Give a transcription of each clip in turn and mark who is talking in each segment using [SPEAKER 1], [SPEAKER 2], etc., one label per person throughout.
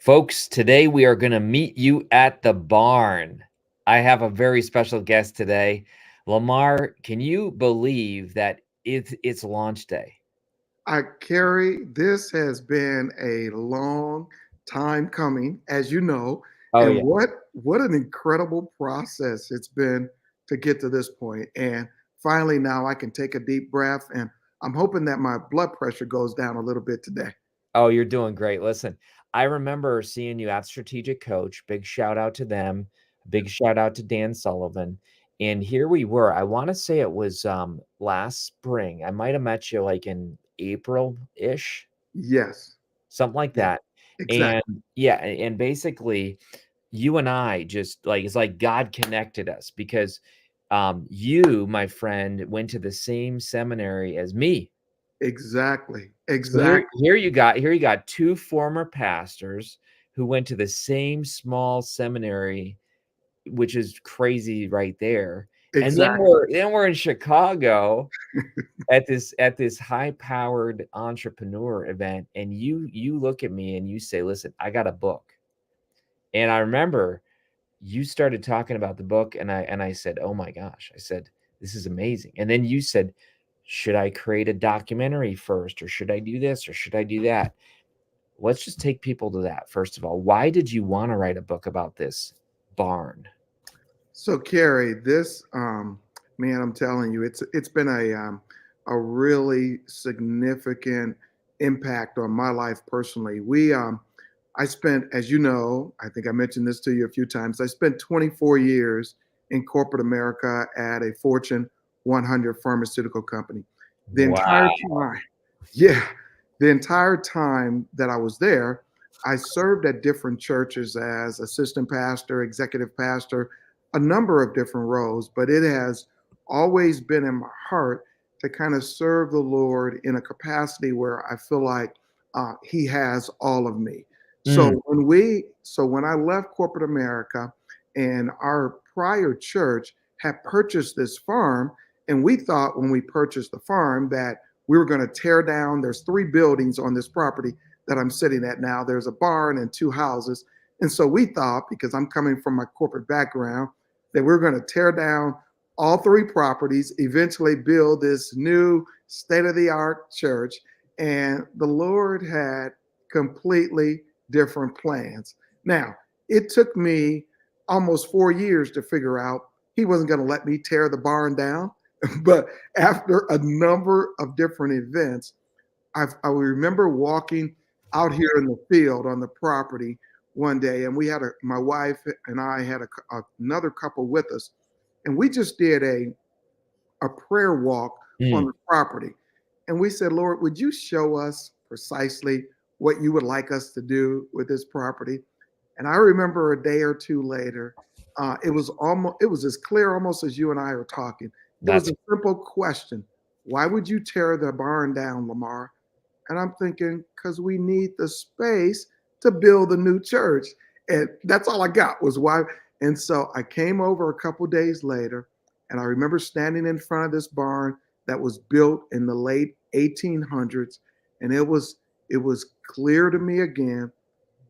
[SPEAKER 1] Folks, today we are going to meet you at the barn. I have a very special guest today. Lamarr, can you believe that it's launch day?
[SPEAKER 2] Carrie, this has been a long time coming, as you know,
[SPEAKER 1] Oh,
[SPEAKER 2] and
[SPEAKER 1] yeah.
[SPEAKER 2] what an incredible process it's been to get to this point. And finally, now I can take a deep breath, and I'm hoping that my blood pressure goes down a little bit today.
[SPEAKER 1] Oh, you're doing great. Listen, I remember seeing you at Strategic Coach. Big shout out to them. Big shout out to Dan Sullivan. And here we were. I want to say it was last spring. I might have met you like in April-ish,
[SPEAKER 2] Yes,
[SPEAKER 1] something like
[SPEAKER 2] yes,
[SPEAKER 1] that. And
[SPEAKER 2] exactly.
[SPEAKER 1] yeah, and basically you and I just like it's like God connected us because you, my friend, went to the same seminary as me.
[SPEAKER 2] Exactly.
[SPEAKER 1] So here,
[SPEAKER 2] Exactly.
[SPEAKER 1] here you got two former pastors who went to the same small seminary, which is crazy right there. And then
[SPEAKER 2] Exactly.
[SPEAKER 1] we're in Chicago at this high-powered entrepreneur event, and you look at me and you say, "Listen, I got a book." And I remember you started talking about the book, and I said, "Oh my gosh." I said, "This is amazing." And then you said, "Should I create a documentary first, or should I do this, or should I do that?" Let's just take people to that. First of all, why did you want to write a book about this barn?
[SPEAKER 2] So, Carrie, this man, I'm telling you, it's been a really significant impact on my life personally. I spent, as you know, I think I mentioned this to you a few times. I spent 24 years in corporate America at a Fortune 100 pharmaceutical company. The entire
[SPEAKER 1] Wow.
[SPEAKER 2] time, yeah, the entire time that I was there, I served at different churches as assistant pastor, executive pastor, a number of different roles, but it has always been in my heart to kind of serve the Lord in a capacity where I feel like He has all of me.
[SPEAKER 1] Mm,
[SPEAKER 2] So when I left corporate America, and our prior church had purchased this farm, and we thought when we purchased the farm that we were going to tear down. There's 3 buildings on this property that I'm sitting at now. There's a barn and 2 houses. And so we thought, because I'm coming from my corporate background, that we're going to tear down all 3 properties, eventually build this new state of the art church. And the Lord had completely different plans. Now, it took me almost 4 years to figure out He wasn't going to let me tear the barn down. But after a number of different events, I remember walking out here in the field on the property one day, and my wife and I had another couple with us, and we just did a prayer walk on
[SPEAKER 1] mm.
[SPEAKER 2] the property. And we said, Lord, would you show us precisely what you would like us to do with this property? And I remember a day or two later, it was as clear almost as you and I are talking. It was
[SPEAKER 1] That's
[SPEAKER 2] a simple question. Why would you tear the barn down, Lamarr? And I'm thinking, because we need the space to build a new church. And that's all I got was why. And so I came over a couple days later, and I remember standing in front of this barn that was built in the late 1800s. And it was clear to me again,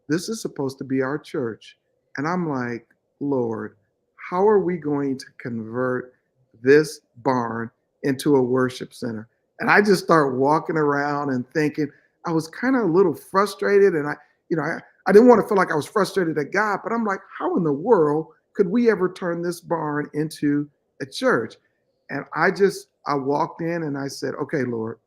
[SPEAKER 2] this is supposed to be our church. And I'm like, Lord, how are we going to convert this barn into a worship center? And I just start walking around and thinking, I was kind of a little frustrated. And I didn't want to feel like I was frustrated at God, but I'm like, how in the world could we ever turn this barn into a church? And I walked in and I said, okay, Lord,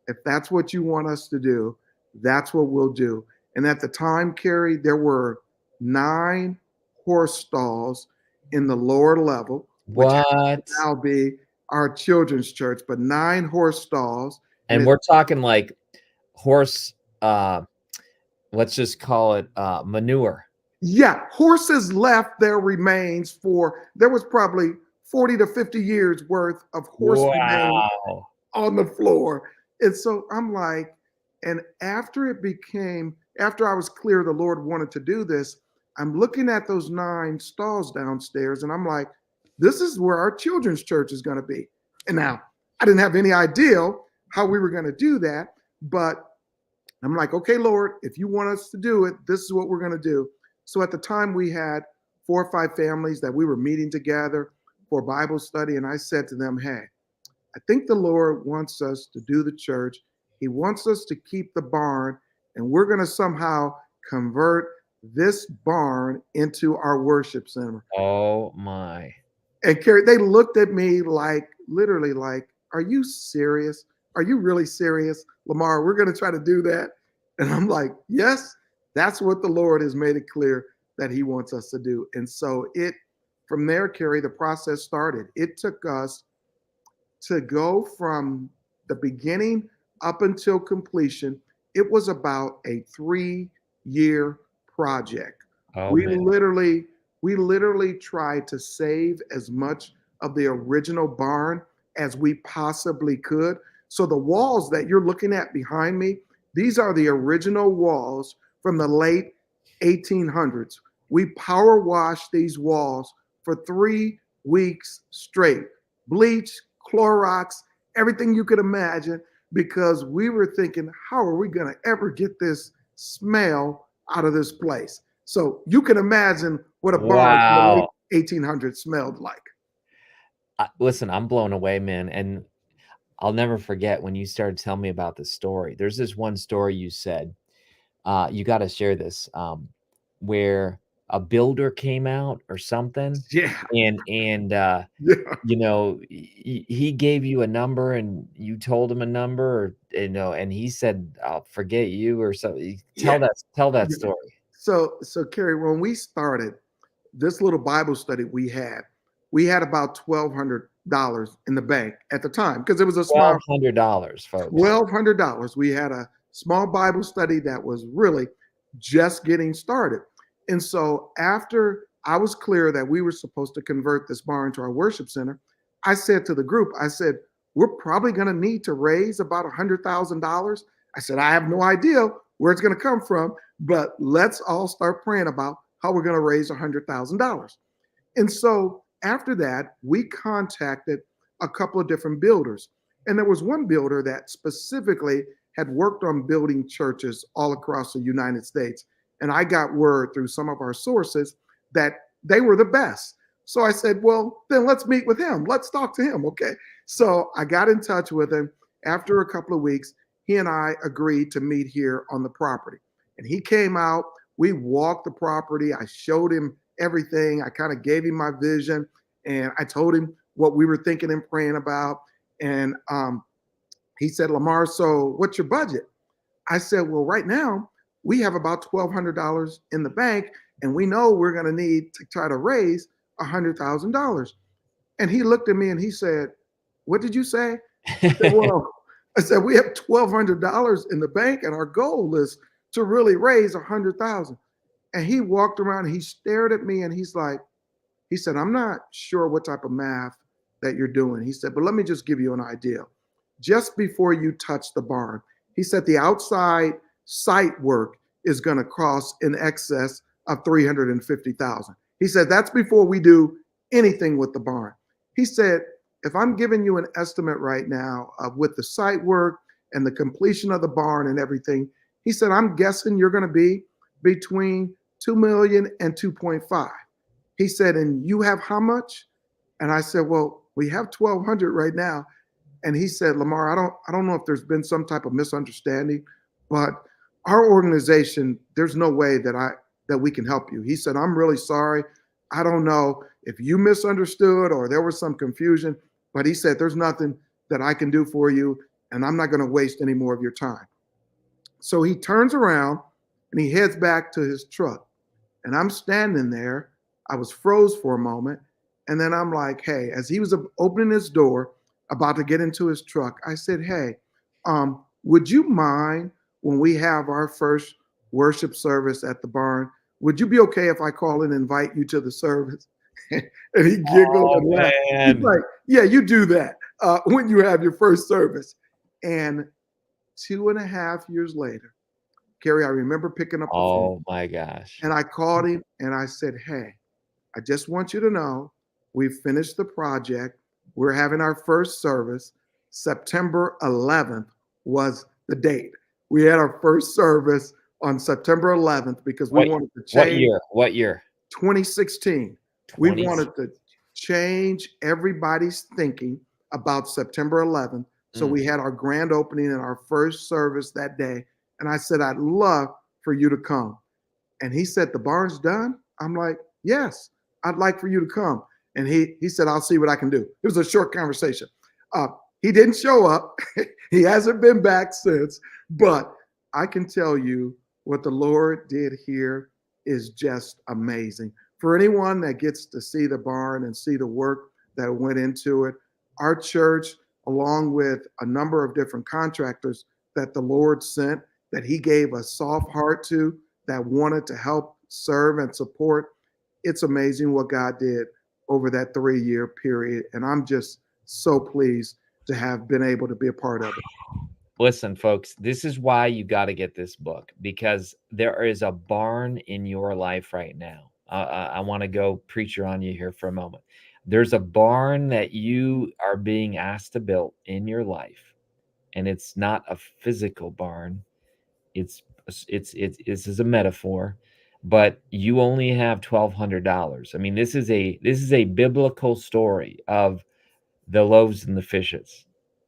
[SPEAKER 2] if that's what you want us to do, that's what we'll do. And at the time, Carrie, there were 9 horse stalls in the lower level, which
[SPEAKER 1] what.
[SPEAKER 2] now be our children's church, but 9 horse stalls. And
[SPEAKER 1] And
[SPEAKER 2] it's,
[SPEAKER 1] we're talking like horse, let's just call it manure.
[SPEAKER 2] yeah, horses left their remains there was probably 40 to 50 years worth of horse remains
[SPEAKER 1] Wow.
[SPEAKER 2] on the floor. And so I'm like, and after I was clear the Lord wanted to do this, I'm looking at those 9 stalls downstairs and I'm like, this is where our children's church is going to be. And now I didn't have any idea how we were going to do that, but I'm like, okay, Lord, if you want us to do it, this is what we're going to do. So at the time, we had 4 or 5 families that we were meeting together for Bible study. And I said to them, hey, I think the Lord wants us to do the church. He wants us to keep the barn, and we're going to somehow convert this barn into our worship center.
[SPEAKER 1] Oh my.
[SPEAKER 2] And Carrie, they looked at me like, literally, like, are you serious? Are you really serious, Lamarr? We're going to try to do that. And I'm like, yes, that's what the Lord has made it clear that he wants us to do. And so from there, Carrie, the process started. It took us to go from the beginning up until completion. It was about a 3-year project.
[SPEAKER 1] Oh
[SPEAKER 2] We
[SPEAKER 1] man.
[SPEAKER 2] literally tried to save as much of the original barn as we possibly could. So the walls that you're looking at behind me, these are the original walls from the late 1800s. We power washed these walls for 3 weeks straight. Bleach, Clorox, everything you could imagine, because we were thinking, how are we going to ever get this smell out of this place? So you can imagine what a barn in the
[SPEAKER 1] Wow.
[SPEAKER 2] late 1800s smelled like.
[SPEAKER 1] Listen, I'm blown away, man. And I'll never forget when you started telling me about this story. There's this one story you said, you got to share this, where a builder came out or something,
[SPEAKER 2] Yeah,
[SPEAKER 1] and
[SPEAKER 2] yeah,
[SPEAKER 1] you know, he gave you a number and you told him a number, or, you know, and he said, "I'll forget you," or something.
[SPEAKER 2] yeah.
[SPEAKER 1] Tell that
[SPEAKER 2] Yeah.
[SPEAKER 1] story.
[SPEAKER 2] So Carrie, when we started this little Bible study we had about $1,200 in the bank at the time because it was a small
[SPEAKER 1] $1,200, folks.
[SPEAKER 2] $1,200. We had a small Bible study that was really just getting started. And so after I was clear that we were supposed to convert this barn to our worship center, I said to the group, I said, we're probably going to need to raise about $100,000. I said, I have no idea where it's going to come from, but let's all start praying about how we're going to raise $100,000. And so after that, we contacted a couple of different builders. And there was one builder that specifically had worked on building churches all across the United States. And I got word through some of our sources that they were the best. So I said, well, then let's meet with him. Let's talk to him. Okay. So I got in touch with him. After a couple of weeks, he and I agreed to meet here on the property. And he came out. We walked the property. I showed him everything. I kind of gave him my vision, and I told him what we were thinking and praying about. And he said, Lamarr, so what's your budget? I said, well, right now we have about $1,200 in the bank, and we know we're going to need to try to raise $100,000. And he looked at me and he said, what did you say? I said, well, I said, we have $1,200 in the bank, and our goal is to really raise $100,000. And he walked around and he stared at me and he said, I'm not sure what type of math that you're doing. He said, but let me just give you an idea. Just before you touch the barn, he said the outside site work is going to cost in excess of $350,000. He said, that's before we do anything with the barn. He said, if I'm giving you an estimate right now of with the site work and the completion of the barn and everything, he said, I'm guessing you're going to be between 2 million and 2.5. He said, and you have how much? And I said, well, we have 1,200 right now. And he said, Lamarr, I don't know if there's been some type of misunderstanding, but our organization, there's no way that we can help you. He said, I'm really sorry. I don't know if you misunderstood or there was some confusion, but he said, there's nothing that I can do for you, and I'm not going to waste any more of your time. So he turns around and he heads back to his truck. And I'm standing there. I was froze for a moment. And then I'm like, hey, as he was opening his door, about to get into his truck, I said, hey, would you mind when we have our first worship service at the barn, would you be okay if I call and invite you to the service? And he giggled
[SPEAKER 1] Oh
[SPEAKER 2] and laughed. He's
[SPEAKER 1] man.
[SPEAKER 2] like, yeah, you do that when you have your first service. And 2.5 years later, Carrie, I remember picking up the phone
[SPEAKER 1] Oh my gosh.
[SPEAKER 2] and I called him and I said, hey, I just want you to know we've finished the project. We're having our first service. September 11th was the date. we had our first service on September 11th because we
[SPEAKER 1] What
[SPEAKER 2] wanted to
[SPEAKER 1] what
[SPEAKER 2] change.
[SPEAKER 1] year? What year?
[SPEAKER 2] 2016. We
[SPEAKER 1] 20.
[SPEAKER 2] wanted to change everybody's thinking about September 11th. So
[SPEAKER 1] Mm.
[SPEAKER 2] we had our grand opening and our first service that day. And I said, I'd love for you to come. And he said, the barn's done? I'm like, yes, I'd like for you to come. And he said, I'll see what I can do. It was a short conversation. He didn't show up. He hasn't been back since. But I can tell you what the Lord did here is just amazing. For anyone that gets to see the barn and see the work that went into it, our church, along with a number of different contractors that the Lord sent, that he gave a soft heart to, that wanted to help serve and support. It's amazing what God did over that 3-year period. And I'm just so pleased to have been able to be a part of it.
[SPEAKER 1] Listen, folks, this is why you got to get this book, because there is a barn in your life right now. I want to go preacher on you here for a moment. There's a barn that you are being asked to build in your life, and it's not a physical barn. It's this is a metaphor, but you only have $1,200. I mean, this is a biblical story of the loaves and the fishes.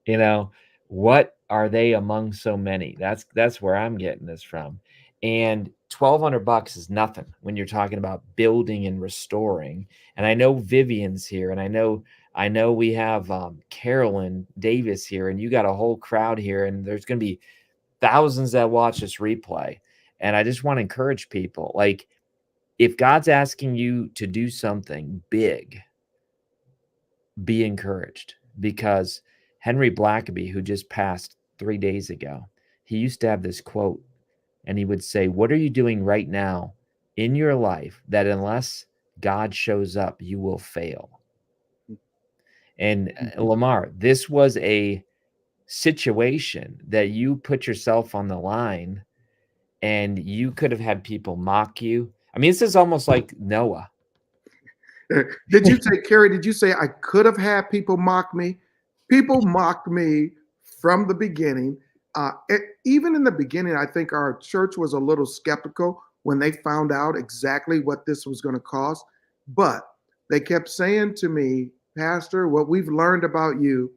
[SPEAKER 1] You know, what are they among so many? That's where I'm getting this from. And $1,200 is nothing when you're talking about building and restoring. And I know Vivian's here, and I know we have Carolyn Davis here, and you got a whole crowd here, and there's going to be thousands that watch this replay. And I just want to encourage people, like, if God's asking you to do something big, be encouraged, because Henry Blackaby, who just passed 3 days ago, he used to have this quote, and he would say, what are you doing right now in your life that unless God shows up, you will fail? And Lamarr, this was a situation that you put yourself on the line, and you could have had people mock you. I mean, this is almost like Noah.
[SPEAKER 2] Did you say, Carrie, did you say I could have had people mock me? People mocked me from the beginning. Even in the beginning, I think our church was a little skeptical when they found out exactly what this was going to cost. But they kept saying to me, Pastor, what we've learned about you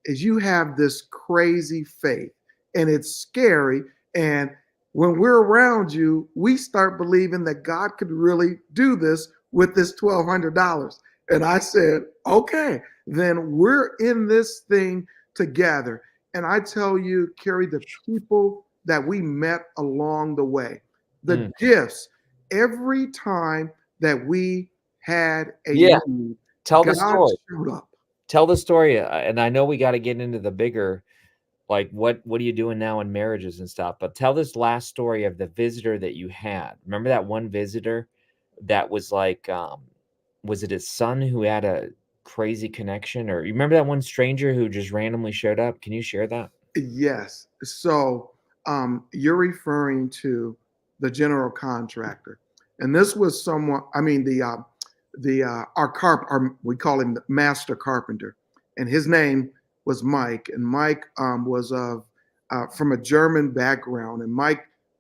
[SPEAKER 2] is you have this crazy faith, and it's scary. And when we're around you, we start believing that God could really do this with this $1,200. And I said, okay, then we're in this thing together. And I tell you, Carrie, the people that we met along the way, the gifts, every time that we had a need,
[SPEAKER 1] Tell
[SPEAKER 2] God
[SPEAKER 1] the story.
[SPEAKER 2] showed up.
[SPEAKER 1] Tell the story. And I know we got to get into the bigger, like, what are you doing now in marriages and stuff, but tell this last story of the visitor that you had. Remember that one visitor that was like, was it his son who had a crazy connection? Or you remember that one stranger who just randomly showed up? Can you share that?
[SPEAKER 2] Yes. So you're referring to the general contractor, and this was someone. I mean, we call him the Master Carpenter, and his name was Mike. And Mike was from a German background, and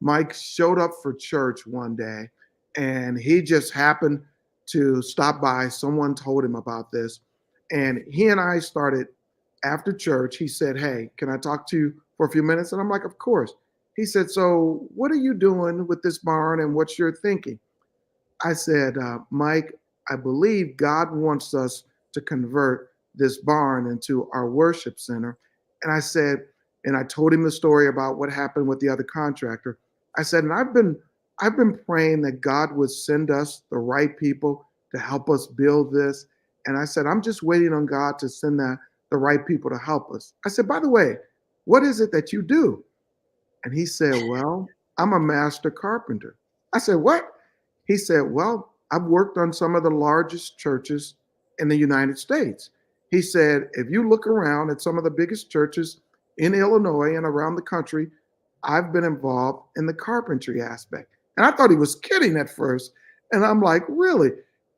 [SPEAKER 2] Mike showed up for church one day, and he just happened to stop by. Someone told him about this, and he and I started after church. He said, hey, can I talk to you for a few minutes? And I'm like, of course. He said, so what are you doing with this barn and what's your thinking? I said, Mike, I believe God wants us to convert this barn into our worship center. And I said, and I told him the story about what happened with the other contractor. I said, and I've been praying that God would send us the right people to help us build this. And I said, I'm just waiting on God to send the right people to help us. I said, by the way, what is it that you do? And he said, well, I'm a master carpenter. I said, what? He said, well, I've worked on some of the largest churches in the United States. He said, if you look around at some of the biggest churches in Illinois and around the country, I've been involved in the carpentry aspect. And I thought he was kidding at first. And I'm like, really?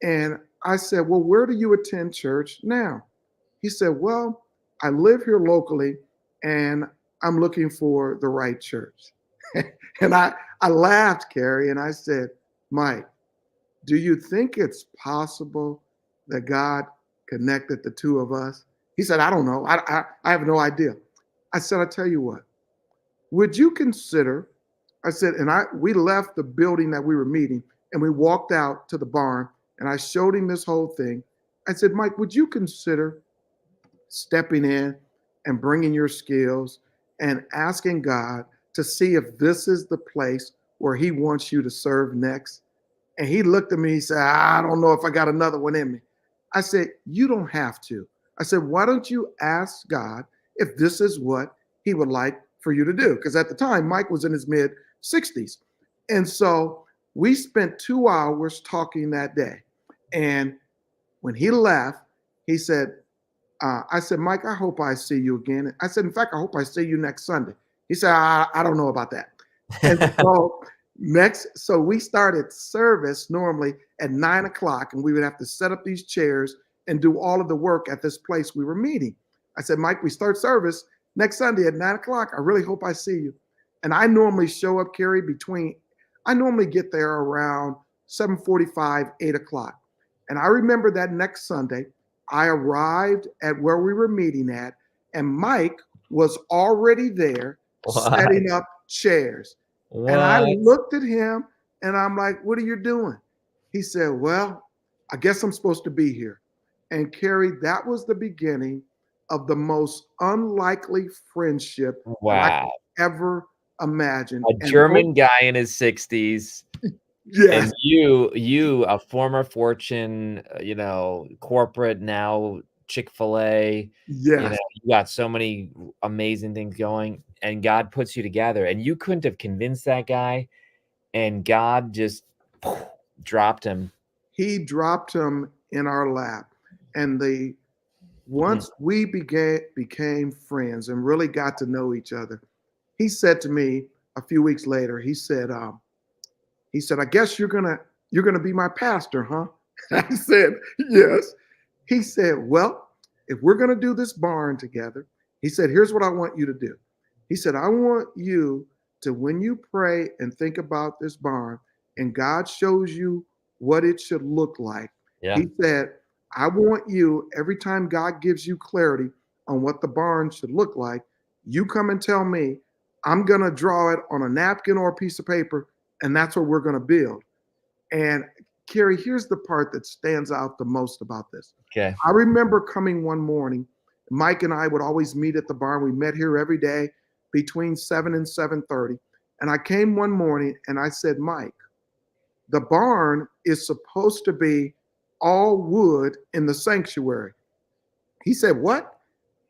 [SPEAKER 2] And I said, well, where do you attend church now? He said, well, I live here locally, and I'm looking for the right church. And I laughed, Carrie, and I said, Mike, do you think it's possible that God connected the two of us? He said, I don't know. I have no idea. I said, I tell you what, would you consider? I said, and we left the building that we were meeting and we walked out to the barn and I showed him this whole thing. I said, Mike, would you consider stepping in and bringing your skills and asking God to see if this is the place where he wants you to serve next? And he looked at me, he said, I don't know if I got another one in me. I said, you don't have to. I said, why don't you ask God if this is what he would like for you to do? Because at the time, Mike was in his mid 60s. And so we spent 2 hours talking that day. And when he left, he said, I said, Mike, I hope I see you again. I said, in fact, I hope I see you next Sunday. He said, I don't know about that. And so we started service normally at 9 o'clock, and we would have to set up these chairs and do all of the work at this place we were meeting. I said, Mike, we start service next Sunday at 9 o'clock. I really hope I see you. And I normally show up, Carrie, I normally get there around 7:45, 8 o'clock. And I remember that next Sunday, I arrived at where we were meeting at, and Mike was already there setting up chairs. And I looked at him and I'm like, what are you doing? He said, well, I guess I'm supposed to be here. And Carrie, that was the beginning of the most unlikely friendship that I
[SPEAKER 1] Wow.
[SPEAKER 2] could ever imagine.
[SPEAKER 1] A German guy in his 60s.
[SPEAKER 2] Yes.
[SPEAKER 1] And you, a former Fortune, corporate, now Chick-fil-A,
[SPEAKER 2] Yes.
[SPEAKER 1] you got so many amazing things going, and God puts you together, and you couldn't have convinced that guy, and God just dropped him.
[SPEAKER 2] He dropped him in our lap. And once we became friends and really got to know each other, he said to me a few weeks later, he said, I guess you're gonna be my pastor, huh? I said, yes. He said, well, if we're gonna do this barn together, he said, here's what I want you to do. He said, I want you to, when you pray and think about this barn and God shows you what it should look like, he said, I want you, every time God gives you clarity on what the barn should look like, you come and tell me. I'm going to draw it on a napkin or a piece of paper, and that's what we're going to build. And Carrie, here's the part that stands out the most about this.
[SPEAKER 1] Okay.
[SPEAKER 2] I remember coming one morning. Mike and I would always meet at the barn. We met here every day between 7 and 7:30. And I came one morning and I said, Mike, the barn is supposed to be all wood in the sanctuary. He said, what?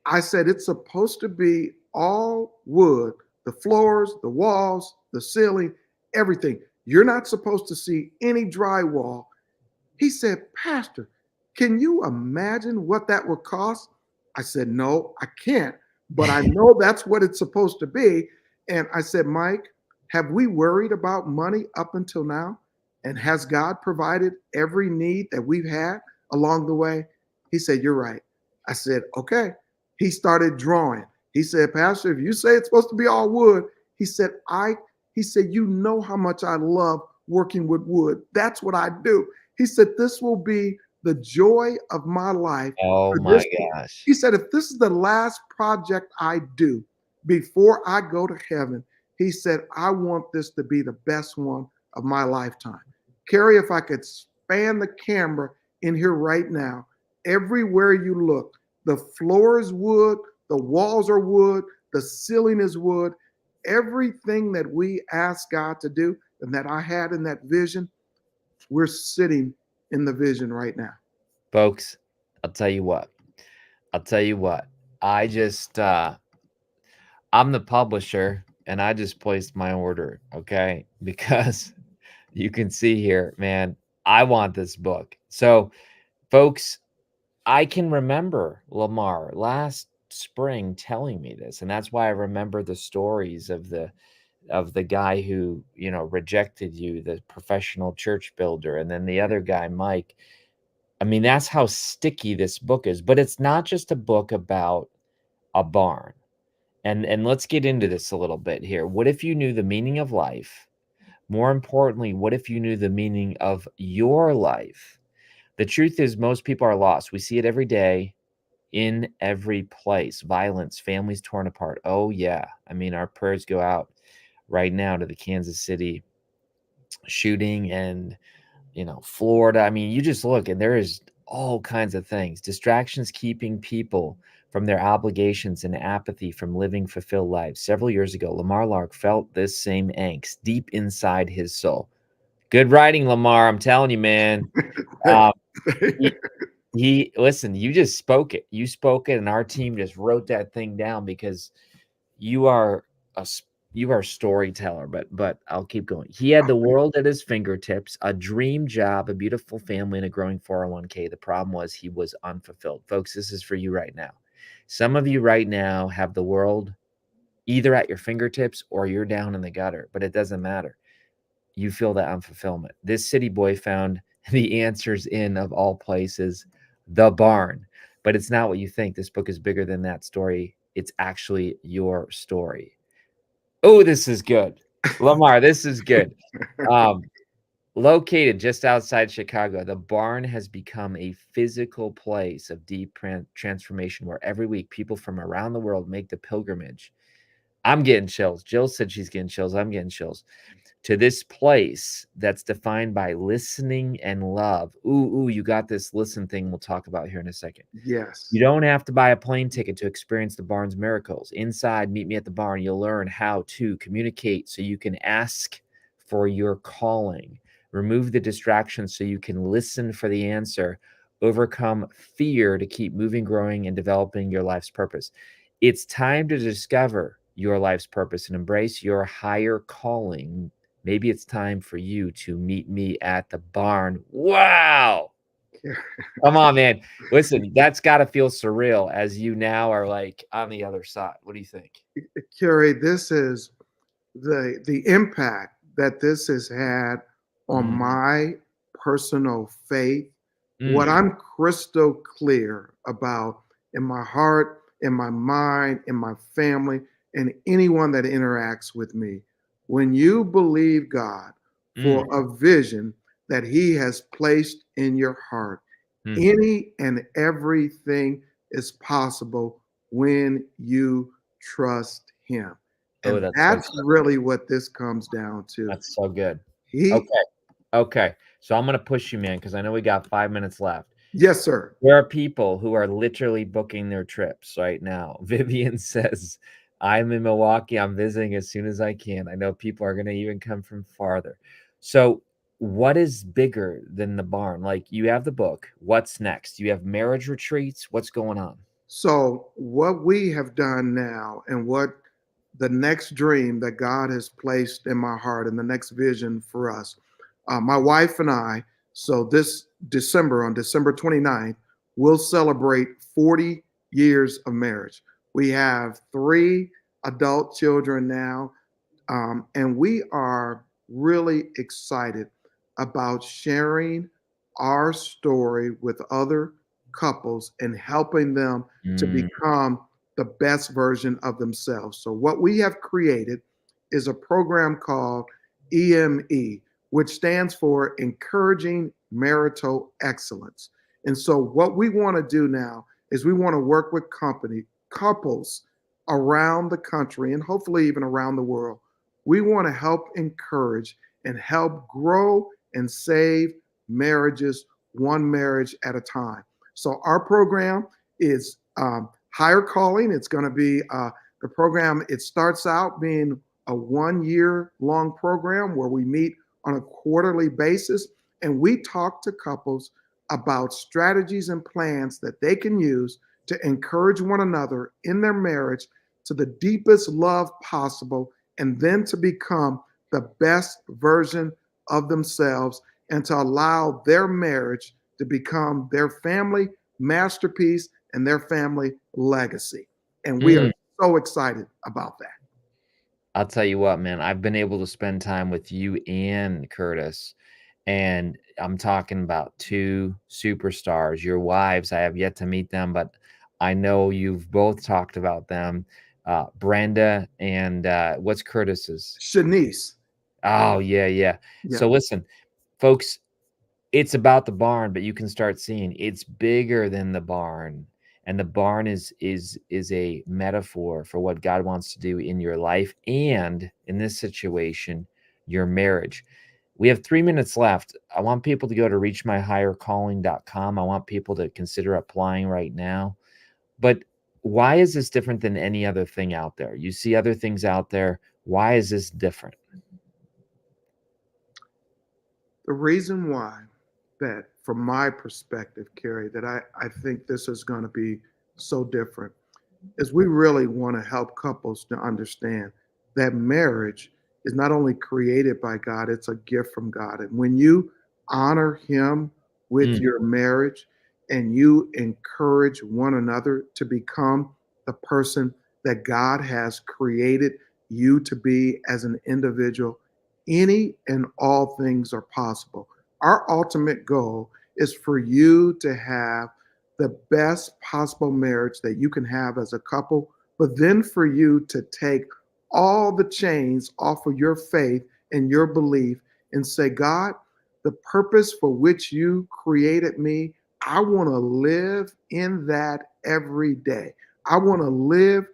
[SPEAKER 2] I said, it's supposed to be all wood, the floors, the walls, the ceiling, everything. You're not supposed to see any drywall. He said, Pastor, can you imagine what that would cost? I said, no, I can't, but I know that's what it's supposed to be. And I said, Mike, have we worried about money up until now? And has God provided every need that we've had along the way? He said, you're right. I said, okay. He started drawing. He said, Pastor, if you say it's supposed to be all wood, he said, you know how much I love working with wood. That's what I do. He said, this will be the joy of my life.
[SPEAKER 1] Oh my gosh.
[SPEAKER 2] He said, if this is the last project I do before I go to heaven, he said, I want this to be the best one of my lifetime. Carrie, if I could span the camera in here right now, everywhere you look, the floor is wood, the walls are wood, the ceiling is wood. Everything that we ask God to do and that I had in that vision, we're sitting in the vision right now.
[SPEAKER 1] Folks, I'll tell you what. I just, I'm the publisher and I just placed my order, okay? Because you can see here, man, I want this book. So, folks, I can remember Lamarr last spring telling me this, and that's why I remember the stories of the guy who, rejected you, the professional church builder, and then the other guy, Mike. I mean, that's how sticky this book is. But it's not just a book about a barn. And let's get into this a little bit here. What if you knew the meaning of life? More importantly, what if you knew the meaning of your life? The truth is, most people are lost. We see it every day in every place. Violence, families torn apart. Oh, yeah. I mean, our prayers go out right now to the Kansas City shooting and, Florida. I mean, you just look and there is all kinds of things. Distractions keeping people from their obligations and apathy from living fulfilled lives. Several years ago, Lamarr Lark felt this same angst deep inside his soul. Good writing, Lamarr. I'm telling you, man. Um, he, listen, you just spoke it. You spoke it, and our team just wrote that thing down because you are a storyteller. But I'll keep going. He had the world at his fingertips, a dream job, a beautiful family, and a growing 401k. The problem was he was unfulfilled. Folks, this is for you right now. Some of you right now have the world either at your fingertips or you're down in the gutter, but it doesn't matter. You feel that unfulfillment. This city boy found the answers in, of all places, the barn. But it's not what you think. This book is bigger than that story. It's actually your story. Oh, this is good. Lamarr, this is good. Located just outside Chicago, the barn has become a physical place of deep transformation where every week people from around the world make the pilgrimage. I'm getting chills. Jill said she's getting chills. I'm getting chills. To this place that's defined by listening and love. Ooh, you got this listen thing we'll talk about here in a second.
[SPEAKER 2] Yes.
[SPEAKER 1] You don't have to buy a plane ticket to experience the barn's miracles. Inside, meet me at the barn. You'll learn how to communicate so you can ask for your calling. Remove the distractions so you can listen for the answer. Overcome fear to keep moving, growing, and developing your life's purpose. It's time to discover your life's purpose and embrace your higher calling. Maybe it's time for you to meet me at the barn. Wow. Come on, man. Listen, that's got to feel surreal as you now are like on the other side. What do you think?
[SPEAKER 2] Kerry, this is the impact that this has had on my personal faith. What I'm crystal clear about in my heart, in my mind, in my family, and anyone that interacts with me, when you believe God for a vision that He has placed in your heart, any and everything is possible when you trust Him.
[SPEAKER 1] Oh,
[SPEAKER 2] And
[SPEAKER 1] that's so
[SPEAKER 2] that's
[SPEAKER 1] good.
[SPEAKER 2] really what this comes down to.
[SPEAKER 1] That's so good.
[SPEAKER 2] He,
[SPEAKER 1] Okay. So I'm going to push you, man, because I know we got 5 minutes left.
[SPEAKER 2] yes, sir.
[SPEAKER 1] There are people who are literally booking their trips right now. Vivian says, I'm in Milwaukee. I'm visiting as soon as I can. I know people are going to even come from farther. So, what is bigger than the barn? Like, you have the book. What's next? You have marriage retreats. What's going on?
[SPEAKER 2] So, what we have done now, and what the next dream that God has placed in my heart, and the next vision for us, my wife and I, so this December, on December 29th, we'll celebrate 40 years of marriage. We have 3 adult children now, and we are really excited about sharing our story with other couples and helping them to become the best version of themselves. So, what we have created is a program called EME, which stands for Encouraging Marital Excellence. And so, what we want to do now is we want to work with couples around the country and hopefully even around the world. We want to help encourage and help grow and save marriages, one marriage at a time. So our program is Higher Calling. It's going to be the program. It starts out being a 1-year long program where we meet on a quarterly basis and we talk to couples about strategies and plans that they can use to encourage one another in their marriage to the deepest love possible, and then to become the best version of themselves and to allow their marriage to become their family masterpiece and their family legacy. And we are so excited about that.
[SPEAKER 1] I'll tell you what, man, I've been able to spend time with you and Curtis, and I'm talking about 2 superstars. Your wives, I have yet to meet them, but I know you've both talked about them. Brenda and what's Curtis's?
[SPEAKER 2] Shanice.
[SPEAKER 1] Oh, yeah, yeah.
[SPEAKER 2] Yeah.
[SPEAKER 1] So listen, folks, it's about the barn, but you can start seeing it's bigger than the barn. And the barn is a metaphor for what God wants to do in your life and in this situation, your marriage. We have 3 minutes left. I want people to go to reachmyhighercalling.com. I want people to consider applying right now. But why is this different than any other thing out there? You see other things out there. Why is this different?
[SPEAKER 2] The reason why that, from my perspective, Carrie, that I think this is going to be so different is we really want to help couples to understand that marriage is not only created by God, it's a gift from God. And when you honor Him with
[SPEAKER 1] Mm,
[SPEAKER 2] your marriage and you encourage one another to become the person that God has created you to be as an individual, any and all things are possible. Our ultimate goal is for you to have the best possible marriage that you can have as a couple, but then for you to take all the chains off of your faith and your belief and say, God, the purpose for which you created me, I want to live in that every day. I want to live,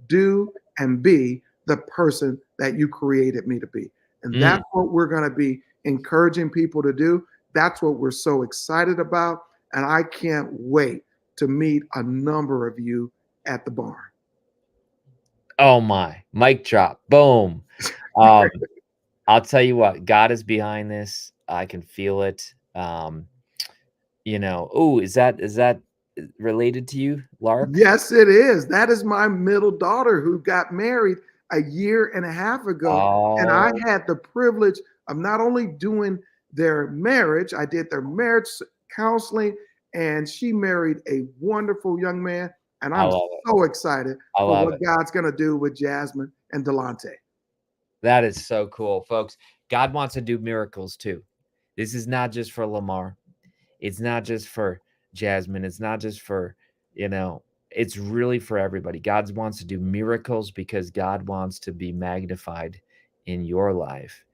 [SPEAKER 2] do, and be the person that you created me to be. And
[SPEAKER 1] mm.
[SPEAKER 2] that's what we're going to be encouraging people to do. That's what we're so excited about. And I can't wait to meet a number of you at the barn.
[SPEAKER 1] Oh my, mic drop. Boom. Um, I'll tell you what, God is behind this. I can feel it. Oh, is that related to you, Lark?
[SPEAKER 2] Yes, it is. That is my middle daughter who got married a year and a half ago. And I
[SPEAKER 1] Oh,
[SPEAKER 2] had the privilege of not only doing their marriage, I did their marriage counseling, and she married a wonderful young man. And
[SPEAKER 1] I
[SPEAKER 2] I'm
[SPEAKER 1] love it.
[SPEAKER 2] so excited
[SPEAKER 1] I
[SPEAKER 2] for
[SPEAKER 1] love
[SPEAKER 2] what
[SPEAKER 1] it.
[SPEAKER 2] God's going to do with Jasmine and Delonte.
[SPEAKER 1] That is so cool, folks. God wants to do miracles too. This is not just for Lamar. It's not just for Jasmine. It's not just for, you know, it's really for everybody. God wants to do miracles because God wants to be magnified in your life.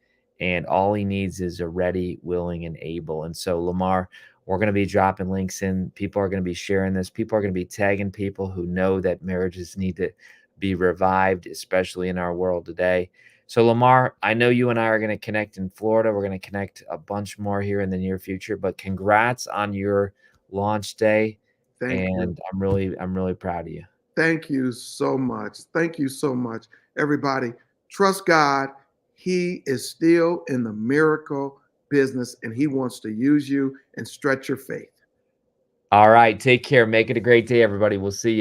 [SPEAKER 1] And all he needs is a ready, willing, and able. And so, Lamar, we're going to be dropping links in. People are going to be sharing this. People are going to be tagging people who know that marriages need to be revived, especially in our world today. So, Lamar, I know you and I are going to connect in Florida. We're going to connect a bunch more here in the near future. But congrats on your launch day,
[SPEAKER 2] Thank you.
[SPEAKER 1] and I'm really proud of you.
[SPEAKER 2] Thank you so much. Thank you so much, everybody. Trust God. He is still in the miracle business and He wants to use you and stretch your faith.
[SPEAKER 1] All right, take care. Make it a great day, everybody. We'll see you.